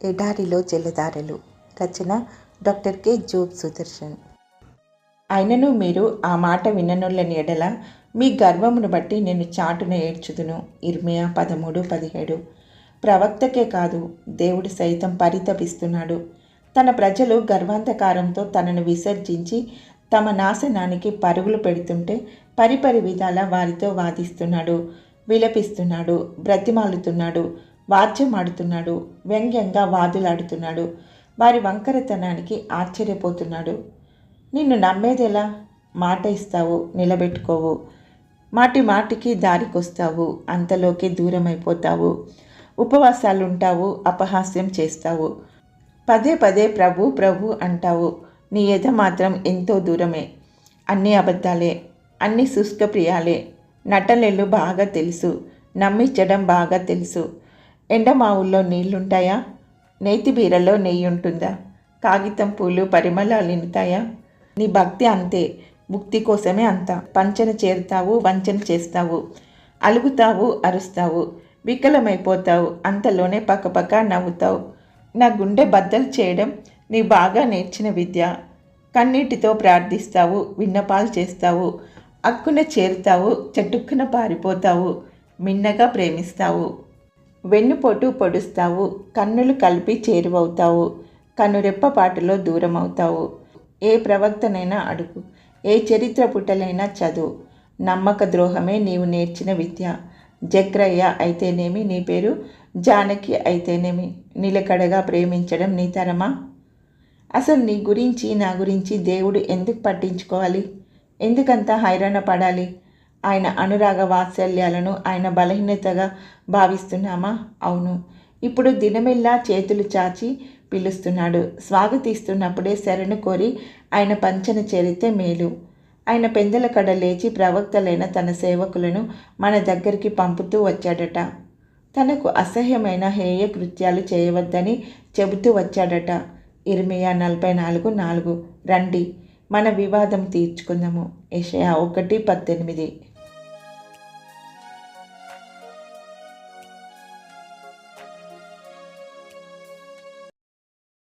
ఎడారిలో జలధారలు. రచన doctor K Job Sudarshan. అయినను మీరు ఆ మాట విననొల్లని ఎడల మీ గర్వమును బట్టి నేను చాటున ఏడ్చుదును. ఇర్మియా 13:17. ప్రవక్తకే కాదు, దేవుడు సైతం పరితపిస్తున్నాడు. తన ప్రజలు గర్వాంధకారంతో తనను విసర్జించి తమ నాశనానికి పరుగులు పెడుతుంటే పరిపరి విధాల వారితో వాదిస్తున్నాడు, విలపిస్తున్నాడు, బ్రతిమాలుతున్నాడు, వాద్యమాడుతున్నాడు, వ్యంగ్యంగా వాదులాడుతున్నాడు. వారి వంకరతనానికి ఆశ్చర్యపోతున్నాడు. నిన్ను నమ్మేదెలా? మాట ఇస్తావు, నిలబెట్టుకోవు. మాటి మాటికి దారికొస్తావు, అంతలోకి దూరమైపోతావు. ఉపవాసాలుంటావు, అపహాస్యం చేస్తావు. పదే పదే ప్రభు ప్రభు అంటావు. నీ ఎద మాత్రం ఎంతో దూరమే. అన్నీ అబద్ధాలే, అన్నీ శుష్కప్రియాలే. నటనలు బాగా తెలుసు, నమ్మించడం బాగా తెలుసు. ఎండమావుల్లో నీళ్లుంటాయా? నేతి బీరలో నెయ్యి ఉంటుందా? కాగితం పూలు పరిమళాలు నిండుతాయా? నీ భక్తి అంతే, ముక్తి కోసమే అంత. పంచన చేరుతావు, వంచన చేస్తావు, అలుగుతావు, అరుస్తావు, వికలమైపోతావు, అంతలోనే పక్కపక్క నవ్వుతావు. నా గుండె బద్దలు చేయడం నీ బాగా నేర్చిన విద్య. కన్నీటితో ప్రార్థిస్తావు, విన్నపాలు చేస్తావు, అక్కున చేరుతావు, చటుక్కున పారిపోతావు, మిన్నగా ప్రేమిస్తావు. వెన్నుపోటు పొడుస్తావు, కన్నులు కలిపి చేరువవుతావు, కనురెప్పపాటులో దూరమవుతావు. ఏ ప్రవక్తనైనా అడుగు, ఏ చరిత్ర పుటలైనా చదువు. నమ్మక ద్రోహమే నీవు నేర్చిన విద్య. జక్రయ్య అయితేనేమి, నీ పేరు జానకి అయితేనేమి, నిలకడగా ప్రేమించడం నీ తరమా? అసలు నీ గురించి, నా గురించి దేవుడు ఎందుకు పట్టించుకోవాలి? ఎందుకంతా హైరాణ పడాలి? ఆయన అనురాగ వాత్సల్యాలను ఆయన బలహీనతగా భావిస్తున్నామా? అవును. ఇప్పుడు దినమెల్లా చేతులు చాచి పిలుస్తున్నాడు. స్వాగతిస్తున్నప్పుడే శరణు కోరి ఆయన పంచన చేరితే మేలు. ఆయన పెందల కడ లేచి ప్రవక్తలైన తన సేవకులను మన దగ్గరికి పంపుతూ వచ్చాడట. తనకు అసహ్యమైన హేయ కృత్యాలు చేయవద్దని చెబుతూ వచ్చాడట. ఇర్మియా 44:4. రండి, మన వివాదం తీర్చుకుందాము. యెషయా 1:18.